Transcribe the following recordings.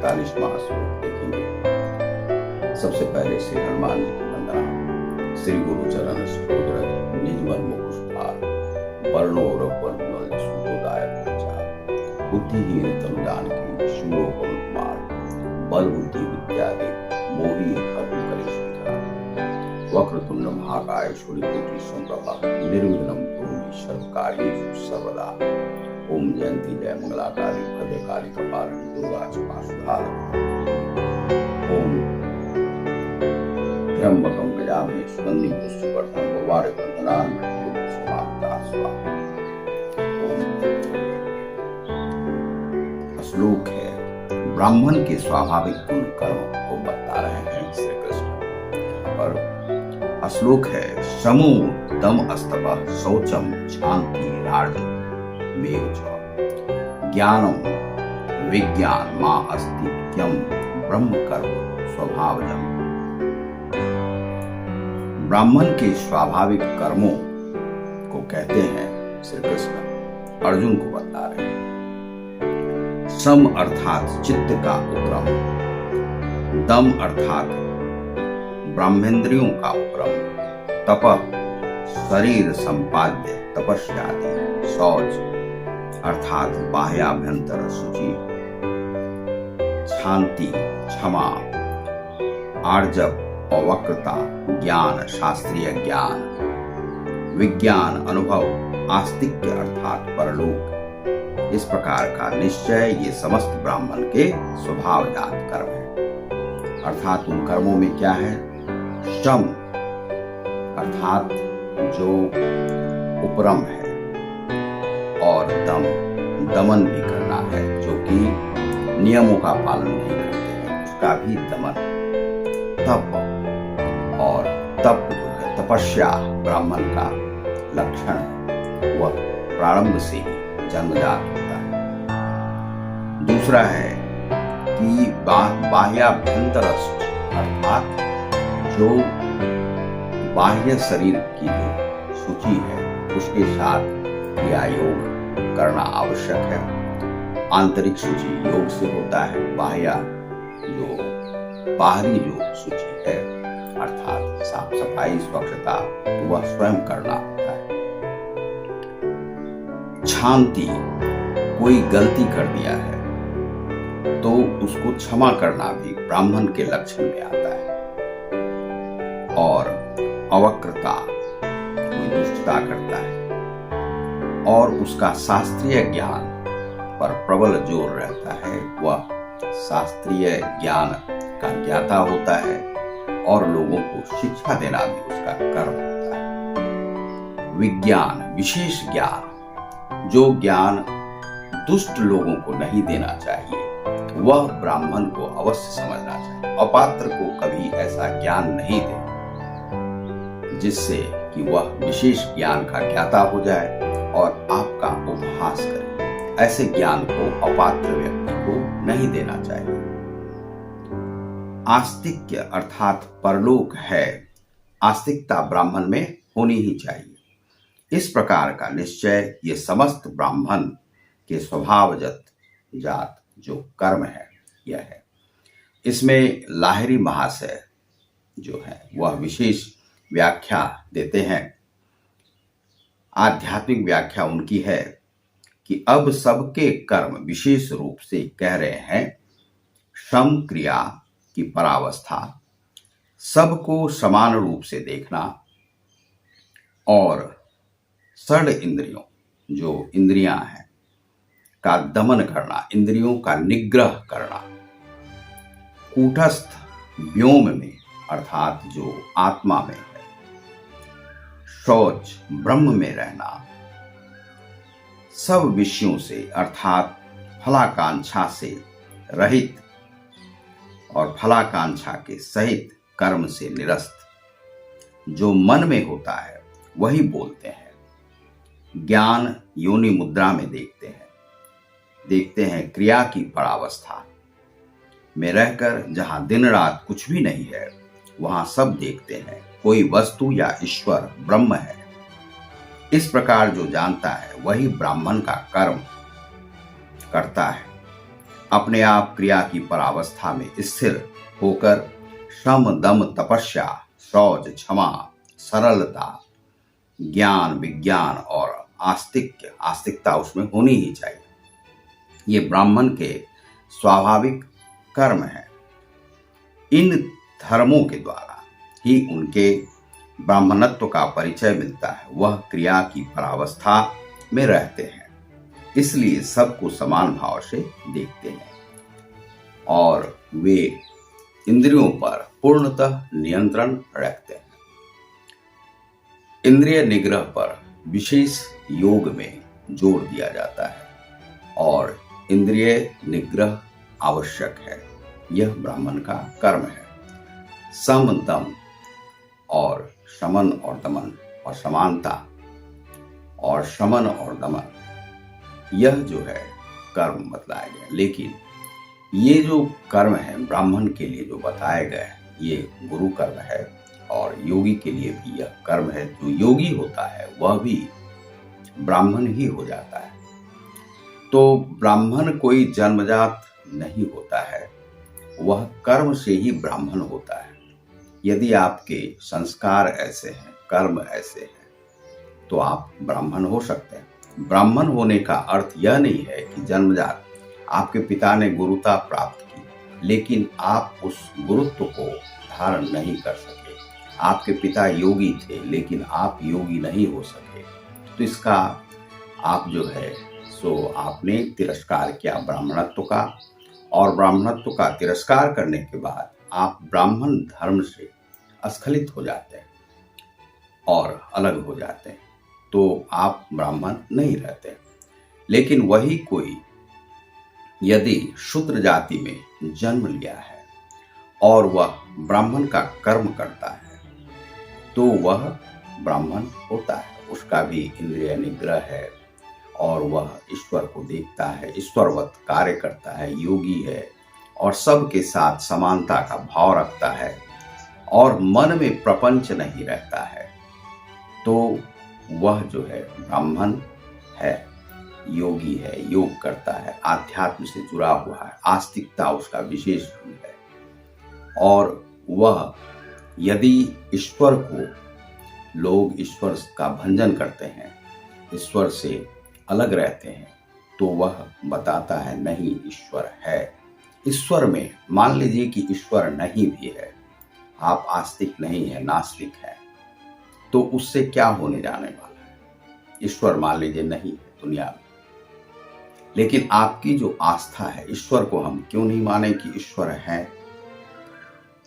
45वां श्लोक देखेंगे। सबसे पहले श्री हनुमान जी की वंदना। श्री गुरु चरण सरोज निज मन मुकुश भार, वर्णो रघुवर सुबोधाय प्रचार। बुद्धिहीन तनु जानकी शूरो पवन कुमार, बल बुद्धि विद्या दे मोहि हरहु कलेश विकार। वक्रतुंड महाकाय सूर्यकोटि समप्रभा, निर्विघ्नं कुरु मे सर्व कार्येषु सर्वदा। ओम जयंती जय मंगलाकाली भद्रकाली कपालिनी दुर्गा क्षमा सुधा। ओम त्र्यंबकं यजामहे सुगंधिं पुष्टिवर्धनं उर्वारुकं धनान् मृत्युं समाप्ता स्वाहा। श्लोक है, ब्राह्मण के स्वाभाविक गुण कर्म को बता रहे हैं श्री कृष्ण। यहाँ पर श्लोक है, समो दम अस्तप शौचम शांति राज मेव च, ज्ञानम विज्ञान मा अस्ति क्यम ब्रह्म कर्म स्वभावजम। ब्राह्मण के स्वाभाविक कर्मों को कहते हैं श्री कृष्ण अर्जुन को बता रहे हैं। सम अर्थात चित्त का उपक्रम, दम अर्थात ब्रह्मेंद्रियों का उपक्रम, तप शरीर संपाद्य तपस्या, शौच अर्थात बाह्याभ्यंतर शुचि, शांति क्षमा, आर्जव अवक्रता, ज्ञान शास्त्रीय ज्ञान, विज्ञान अनुभव, आस्तिक्य अर्थात परलोक। इस प्रकार का निश्चय ये समस्त ब्राह्मण के स्वभावजात कर्म है। अर्थात उन कर्मों में क्या है, शम अर्थात जो उपरम है, और दमन भी करना है, जो कि नियमों का पालन नहीं करते हैं उसका भी दमन। तप, और तप जो है तपस्या ब्राह्मण का लक्षण है, वह प्रारंभ से ही जन्मजात होता है। दूसरा है कि बाह्याभ्यंतर अर्थात जो बाह्य शरीर की जो शुचि है उसके साथ क्रिया योग करना आवश्यक है। आंतरिक शुचि योग से होता है, बाहरी जो शुचि है अर्थात साफ सफाई स्वच्छता वह स्वयं करना होता है। शांति, कोई गलती कर दिया है तो उसको क्षमा करना भी ब्राह्मण के लक्षण में आता है। और अवक्रता, कोई दुष्टता करता है और उसका शास्त्रीय ज्ञान पर प्रबल जोर रहता है, वह शास्त्रीय ज्ञान का ज्ञाता होता है और लोगों को शिक्षा देना भी उसका कर्म होता है। विज्ञान, विशेष ज्ञान, जो ज्ञान दुष्ट लोगों को नहीं देना चाहिए वह ब्राह्मण को अवश्य समझना चाहिए। अपात्र को कभी ऐसा ज्ञान नहीं दे जिससे कि वह विशेष ज्ञान का ज्ञाता हो जाए और आपका उपहास करे। ऐसे ज्ञान को अपात्र व्यक्ति को नहीं देना चाहिए। आस्तिक्य अर्थात परलोक है, आस्तिकता ब्राह्मण में होनी ही चाहिए। इस प्रकार का निश्चय ये समस्त ब्राह्मण के स्वभावजात जो कर्म है यह है। इसमें लाहिरी महाशय जो है वह विशेष व्याख्या देते हैं। आध्यात्मिक व्याख्या उनकी है कि अब सबके कर्म विशेष रूप से कह रहे हैं सम क्रिया की परावस्था, सबको समान रूप से देखना, और षड इंद्रियों जो इंद्रियां हैं का दमन करना, इंद्रियों का निग्रह करना, कूटस्थ व्योम में अर्थात जो आत्मा में है, शौच ब्रह्म में रहना, सब विषयों से अर्थात फलाकांक्षा से रहित और फलाकांक्षा के सहित कर्म से निरस्त, जो मन में होता है वही बोलते हैं। ज्ञान योनि मुद्रा में देखते हैं क्रिया की परावस्था में रहकर जहां दिन रात कुछ भी नहीं है वहां सब देखते हैं कोई वस्तु या ईश्वर ब्रह्म है। इस प्रकार जो जानता है वही ब्राह्मण का कर्म करता है। अपने आप क्रिया की परावस्था में स्थिर होकर श्रम दम तपस्या शौच क्षमा सरलता ज्ञान विज्ञान और आस्तिकता उसमें होनी ही चाहिए। ये ब्राह्मण के स्वाभाविक कर्म है। इन धर्मों के द्वारा ही उनके ब्राह्मणत्व का परिचय मिलता है। वह क्रिया की परावस्था में रहते हैं, इसलिए सबको समान भाव से देखते हैं और वे इंद्रियों पर पूर्णतः नियंत्रण रखते हैं। इंद्रिय निग्रह पर विशेष योग में जोर दिया जाता है और इंद्रिय निग्रह आवश्यक है। यह ब्राह्मण का कर्म है। सम दम और शमन और दमन और समानता और शमन और दमन, यह जो है कर्म बतलाए गए। लेकिन ये जो कर्म है ब्राह्मण के लिए जो बताए गए हैं, ये गुरु कर्म है और योगी के लिए भी यह कर्म है। जो योगी होता है वह भी ब्राह्मण ही हो जाता है। तो ब्राह्मण कोई जन्मजात नहीं होता है, वह कर्म से ही ब्राह्मण होता है। यदि आपके संस्कार ऐसे हैं, कर्म ऐसे हैं, तो आप ब्राह्मण हो सकते हैं। ब्राह्मण होने का अर्थ यह नहीं है कि जन्मजात आपके पिता ने गुरुता प्राप्त की, लेकिन आप उस गुरुत्व को धारण नहीं कर सके। आपके पिता योगी थे, लेकिन आप योगी नहीं हो सके, तो इसका आप जो है सो आपने तिरस्कार किया ब्राह्मणत्व का, और ब्राह्मणत्व का तिरस्कार करने के बाद आप ब्राह्मण धर्म से अस्खलित हो जाते हैं और अलग हो जाते हैं, तो आप ब्राह्मण नहीं रहते। लेकिन वही कोई यदि शूद्र जाति में जन्म लिया है और वह ब्राह्मण का कर्म करता है, तो वह ब्राह्मण होता है। उसका भी इंद्रिय निग्रह है और वह ईश्वर को देखता है, ईश्वरवत कार्य करता है, योगी है और सबके साथ समानता का भाव रखता है और मन में प्रपंच नहीं रहता है, तो वह जो है ब्राह्मण है, योगी है, योग करता है, आध्यात्म से जुड़ा हुआ है, आस्तिकता उसका विशेष गुण है। और वह यदि ईश्वर को लोग ईश्वर का भंजन करते हैं, ईश्वर से अलग रहते हैं, तो वह बताता है नहीं ईश्वर है। ईश्वर में मान लीजिए कि ईश्वर नहीं भी है, आप आस्तिक नहीं है, नास्तिक है, तो उससे क्या होने जाने वाला है। ईश्वर मान लीजिए नहीं है दुनिया में, लेकिन आपकी जो आस्था है, ईश्वर को हम क्यों नहीं माने कि ईश्वर है?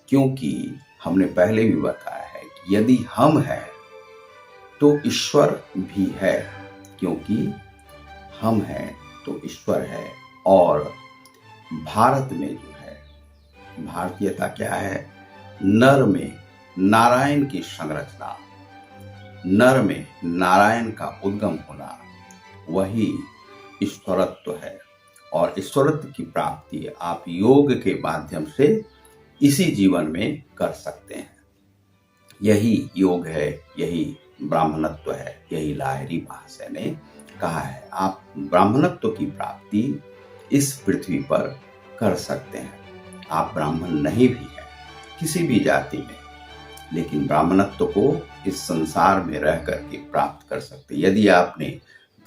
क्योंकि हमने पहले भी बताया है कि यदि हम हैं तो ईश्वर भी है, क्योंकि हम हैं तो ईश्वर है। और भारत में जो है भारतीयता क्या है, नर में नारायण की संरचना, नर में नारायण का उद्गम होना, वही ईश्वरत्व है। और ईश्वरत्व की प्राप्ति आप योग के माध्यम से इसी जीवन में कर सकते हैं। यही योग है, यही ब्राह्मणत्व है, यही लाहिरी महाशय ने कहा है। आप ब्राह्मणत्व की प्राप्ति इस पृथ्वी पर कर सकते हैं। आप ब्राह्मण नहीं भी हैं किसी भी जाति में, लेकिन ब्राह्मणत्व को इस संसार में रह करके प्राप्त कर सकते हैं। यदि आपने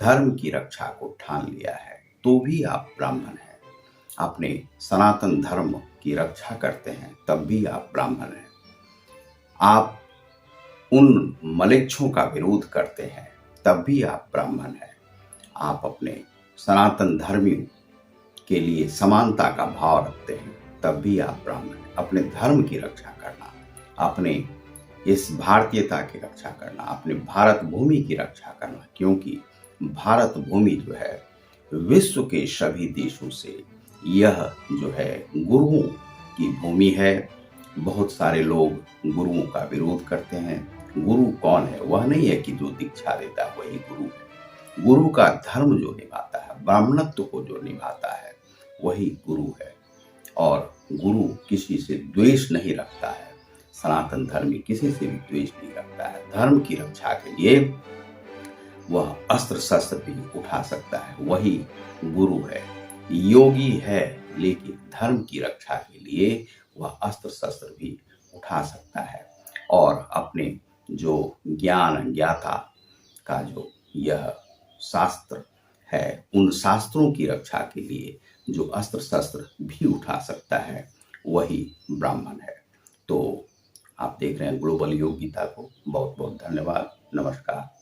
धर्म की रक्षा को ठान लिया है तो भी आप ब्राह्मण हैं। अपने सनातन धर्म की रक्षा करते हैं तब भी आप ब्राह्मण हैं। आप उन मलेच्छों का विरोध करते हैं तब भी आप ब्राह्मण हैं। आप अपने सनातन धर्मियों के लिए समानता का भाव रखते हैं तब भी आप ब्राह्मण हैं। अपने धर्म की रक्षा करना, अपने इस भारतीयता की रक्षा करना, अपने भारत भूमि की रक्षा करना, क्योंकि भारत भूमि जो है विश्व के सभी देशों से यह जो है गुरुओं की भूमि है। बहुत सारे लोग गुरुओं का विरोध करते हैं। गुरु कौन है? वह नहीं है कि जो दीक्षा देता है वही गुरु है। गुरु का धर्म जो निभाता है, ब्राह्मणत्व को जो निभाता है, वही गुरु है। और गुरु किसी से द्वेष नहीं रखता है। सनातन धर्मी किसी से भी द्वेष नहीं रखता है। धर्म की रक्षा के लिए वह अस्त्र शस्त्र भी उठा सकता है, वही गुरु है। योगी है, लेकिन धर्म की रक्षा के लिए वह अस्त्र शस्त्र भी उठा सकता है और अपने जो ज्ञान ज्ञाता का जो यह शास्त्र है, उन शास्त्रों की रक्षा के लिए जो अस्त्र शस्त्र भी उठा सकता है वही ब्राह्मण है। तो आप देख रहे हैं ग्लोबल योग गीता को। बहुत बहुत धन्यवाद। नमस्कार।